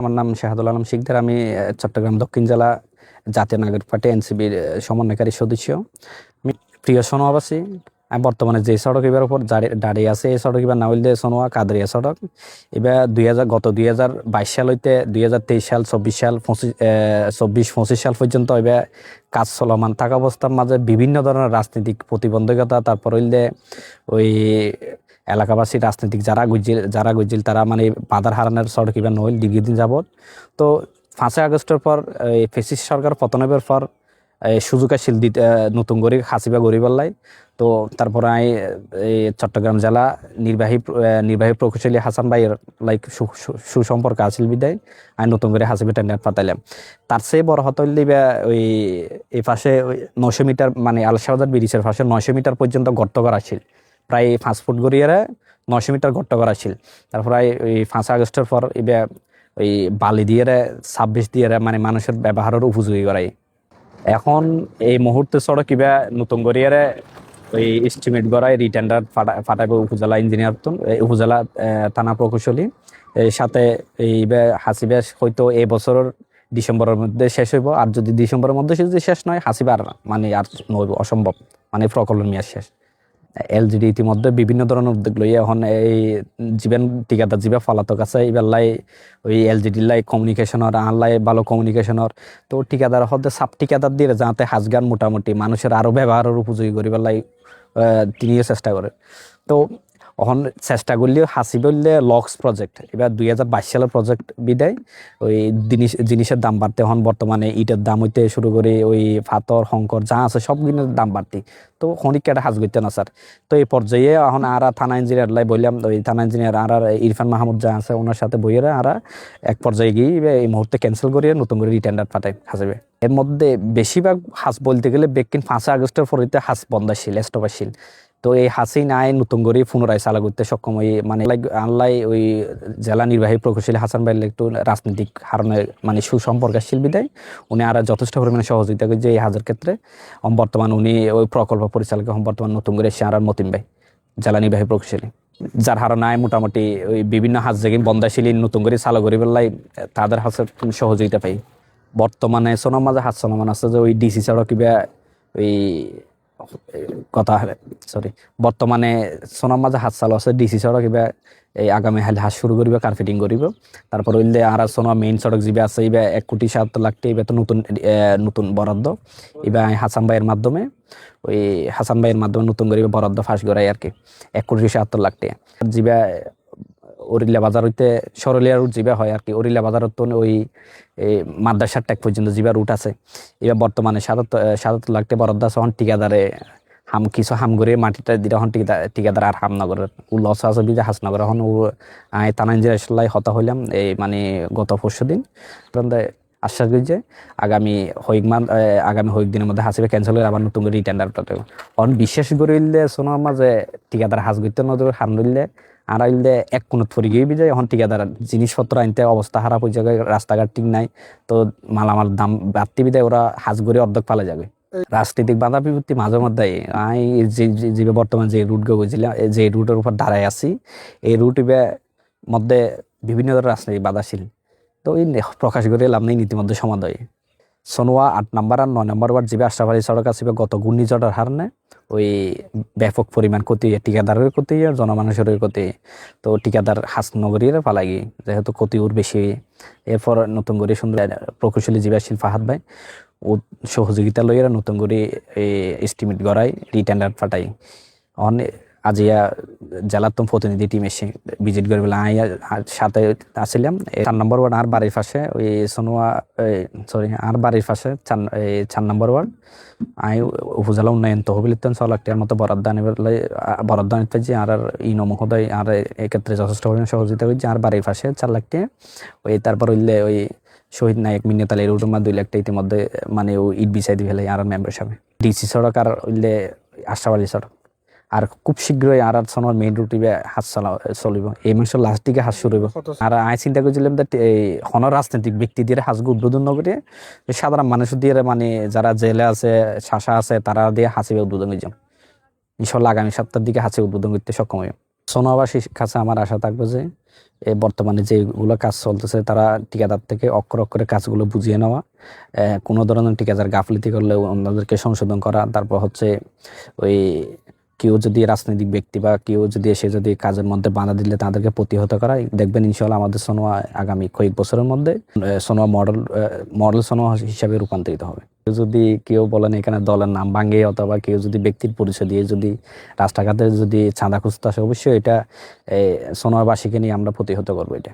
আমার নাম শাহাদুল আলম শিকদার। আমি চট্টগ্রাম দক্ষিণ জেলা জাতীয় নাগরিক পার্টি এনসিপির সমন্বয়কারী সদস্য। আমি প্রিয় সোনোয়াবাসী। আমি বর্তমানে যে সড়ক এবার উপর দাঁড়িয়ে আছে এই সড়ক এবার না হইলে সোনোয়া কাদরিয়া সড়ক। এবার 2022 সাল হইতে 2023 সাল 24 সাল 25 সাল পর্যন্ত এবার কাজ চলমান থাকা অবস্থার মাঝে বিভিন্ন ধরনের রাজনৈতিক প্রতিবন্ধকতা, তারপর হইলে ওই এলাকাবাসী রাজনৈতিক যারা গুজিল তারা মানে বাধার হারানোর সড়ক এবার নইল দীর্ঘদিন যাবৎ। তো 5ই আগস্টের পর ফ্যাসিস্ট সরকার পতনের পর সুযোগ আসিল দিতে নতুন করে হাসিবা গরিবাল্লাই। তো তারপরে আমি এই চট্টগ্রাম জেলা নির্বাহী প্রকৌশলী হাসান ভাইয়ের লাইক সুসম্পর্ক আছিল বিদায় আমি নতুন করে হাসিবা টেন্ডার পাতাইলাম। তার চেয়ে বড় হতে হইলে ওই এই পাশে 900 মিটার মানে আলশাবাজার ব্রিজের পাশে 900 মিটার পর্যন্ত গর্ত করা ছিল, প্রায় 5 ফুট গড়িয়ে 900 মিটার গর্ত করা ছিল। তারপরে ওই 5 আগস্টের পর এবার ওই বালি দিয়ে 26 দিয়ে মানে মানুষের ব্যবহারের উপযোগী করাই। এখন এই মুহূর্তে সড়ক কিবা নতুন গড়িয়ে ওই এস্টিমেট করায় রিটেন্ডার ফাটাইব উপজেলা ইঞ্জিনিয়ার উপজেলা থানা প্রকৌশলী সাথে এই হাসিবা হয়তো এই বছরের ডিসেম্বরের মধ্যে শেষ হইব। আর যদি ডিসেম্বরের মধ্যে যদি শেষ নয় হাসিবা আর মানে আর নইব অসম্ভব, মানে প্রকল্পের মেয়াদ শেষ। এলজিডি ইতিমধ্যে বিভিন্ন ধরনের উদ্যোগ লইয়া এখন এই জীবন ঠিকাদার জীবা ফলাতক আছে এবার লাই ওই এলজিডি লাই কমিউনিকেশনের আনলাই ভালো কমিউনিকেশনের। তো ঠিকাদার হতে সাব ঠিকাদার দিয়ে যাতে হাজগান মোটামুটি মানুষের আরো ব্যবহারের উপযোগী করিবার লাই তিনিও চেষ্টা করে। তো এখন চেষ্টা করলেও হাসি বললে লক্স প্রজেক্ট এবার 2022 সালের প্রজেক্ট বিদায় ওই জিনিসের দাম বাড়তে এখন বর্তমানে ইটের দাম হইতে শুরু করে ওই পাথর শঙ্কর যা আছে সব জিনিসের দাম বাড়তি। তো খনিকাটা হাজ করতে না স্যার। তো এই পর্যায়ে এখন আর থানা ইঞ্জিনিয়ার লাই বললাম ওই থানা ইঞ্জিনিয়ার আর ইরফান মাহমুদ যা আছে ওনার সাথে বইয়েরা আর এক পর্যায়ে গিয়ে এই মুহূর্তে ক্যান্সেল করিয়ে নতুন করে রিটেন্ডার পাঠায় হাসবে। এর মধ্যে বেশিরভাগ হাস বলতে গেলে বেকিন 5 আগস্টের পরিতে হাস বন্ধ ছিল, স্টপ ছিল। তো এই হাসি নাই নতুন করে পুনরায় চালা করতে সক্ষম হই মানে আনলাই ওই জেলা নির্বাহী প্রকৌশলী হাসান ভাই একটু রাজনৈতিক হারণে মানে সুসম্পর্কশীল বিদায় উনি আর যথেষ্ট পরিমাণে সহযোগিতা করছে এই হাজের ক্ষেত্রে। বর্তমান উনি ওই প্রকল্প পরিচালক বর্তমান নতুন করে সে আর মতিন ভাই জেলা নির্বাহী প্রকৌশলী, যার হারণায় মোটামুটি ওই বিভিন্ন হাজ জায়গায় বন্দাশীলী নতুন করে চালু করি বেলাই তাদের হাসের সহযোগিতা পাই। বর্তমানে সোনার মাঝে হাত চলমান আছে যে ওই ডিসি সড়ক কিবা ওই কথা সরি বর্তমানে সোনার মাঝে হাত চালু আছে ডিসি সড়ক এবার এই আগামী হাস শুরু করিব কার্পেটিং করিব। তারপর হইলে আর সোনা মেইন সড়ক যাবে আছে এবার 1,70,00,000 এবার তো নতুন বরাদ্দ এবার হাসান ভাইয়ের মাধ্যমে নতুন করে বরাদ্দ ফাঁস করাই আর কি 1,70,00,000 যাবে ওরিল্লা বাজার হইতে সরলিয়া রুট যাবে হয় আর কি। ওরিল্লা বাজারত তো ওই মাদ্রাসার ট্যাগ পর্যন্ত যাবার রুট আছে। এবার বর্তমানে 77,00,000 বরাদ্দ আছে। এখন ঠিকাদারে কিছু হাম করে মাটিটা দিলে এখন ঠিকাদার আর হামনগরের লস আছে বিজা হাসনগর এখন থানা ইঞ্জিনিয়ার হতা হইলাম এই মানে গত 4 দিন আশ্বাস দিচ্ছে আগামী দিনের মধ্যে হাসিবে ক্যান্সেল হয়ে আবার নতুন করে রিটেন্ডার পাঠাবে। এখন বিশেষ করে সোনার মাঝে ঠিকাদার হাস করতে নজর হান রইলে আর আইলে এক কোন ফরি গিয়ে বিজয় এখন ঠিকাদার জিনিসপত্র আনতে অবস্থা খারাপ হয়ে যাবে, রাস্তাঘাট ঠিক নাই। তো মালামাল দাম বাড়তি বিদায় ওরা হাজ করে অর্ধেক পালা যাবে। রাজনৈতিক বাধা বিপত্তি মাঝে মধ্যে যে বর্তমান যে রুট গেছিলাম যে রুটের উপর দাঁড়ায় আছি এই রুট মধ্যে বিভিন্ন ধরনের রাজনৈতিক বাধাশীল। তো এই প্রকাশ করে লাভ নেই নীতিমধ্যে সমাধান। সোনোয়া 8 নম্বর আর 9 নম্বর ওয়ার্ড যাবে আশরাফালী সড়ক আছে গত ঘূর্ণিঝড়ের হারণে ওই ব্যাপক পরিমাণ ক্ষতি ঠিকাদারের ক্ষতি আর জনমানুষের ক্ষতি। তো ঠিকাদার হাসনগরীর পালাগি যেহেতু ক্ষতি ওর বেশি। এরপর নতুন করে সুন্দর প্রকৌশলী জীবাশীল ফাহাদ ভাই ও সহযোগিতা লইয়া নতুন করে এস্টিমেট গড়াই রিটেন্ডার পাঠাই। আজিয়া জেলার তো প্রতিনিধি টিম এসে ভিজিট করে বলে সাথে আসছিলাম 4 নম্বর ওয়ার্ড আর বাড়ির পাশে ওই সোনোয়া আর বাড়ির পাশে 4 নম্বর ওয়ার্ড উপজেলা উন্নয়ন তহবিল 6,00,000 মতো বরাদ্দ নিতে পারছি। আর ইনো মহোদয় আর এক্ষেত্রে যথেষ্ট পরিমাণ সহযোগিতা করছে। আর বাড়ির পাশে 4,00,000 ওই তারপর হইলে ওই শহীদ নায়ক মিন্নতাল এর উঠুমা 2,00,000 ইতিমধ্যে মানে ও ইট বিছাই দি ফেলে আর মেম্বার সামনে ডিসি সড়ক আর হইলে আশরাফালী সড়ক আর খুব শীঘ্রই আর সোনার মেইন রুট হাত চলিব এই মাসের লাস্ট দিকে হাত শুরু হইব। আর আমি চিন্তা করছিলাম হনর রাজনৈতিক ব্যক্তি দিয়ে হাঁসকে উদ্বোধন করে সাধারণ মানুষ দিয়ে মানে যারা জেলে আছে শাসা আছে তারা দিয়ে হাসিবে উদ্বোধন হয়ে যাম। ইনশাল্লাহ আগামী সপ্তাহের দিকে হাসি উদ্বোধন করতে সক্ষম হইব। সোনোয়াবাসীর কাছে আমার আশা থাকবে যে বর্তমানে যেগুলো কাজ চলতেছে তারা ঠিকাদার থেকে অক্ষরে অক্ষরে কাজগুলো বুঝিয়ে নেওয়া, কোনো ধরনের ঠিকাদার গাফলিতি করলে ওনাদেরকে সংশোধন করা, তারপর হচ্ছে ওই কেউ যদি রাজনৈতিক ব্যক্তি বা কেউ যদি এসে যদি কাজের মধ্যে বাধা দিলে তাদেরকে প্রতিহত করা। দেখবেন ইনশাল্লাহ আমাদের সোনোয়া আগামী কয়েক বছরের মধ্যে সোনোয়া মডেল সোনোয়া হিসাবে রূপান্তরিত হবে। যদি কেউ বলেন এখানে দলের নাম ভাঙিয়ে অথবা কেউ যদি ব্যক্তির পরিচয় দিয়ে যদি রাস্তাঘাটে যদি চাঁদা খুঁজতে আসে, অবশ্যই এটা সোনোয়াবাসীকে নিয়ে আমরা প্রতিহত করবো এটা।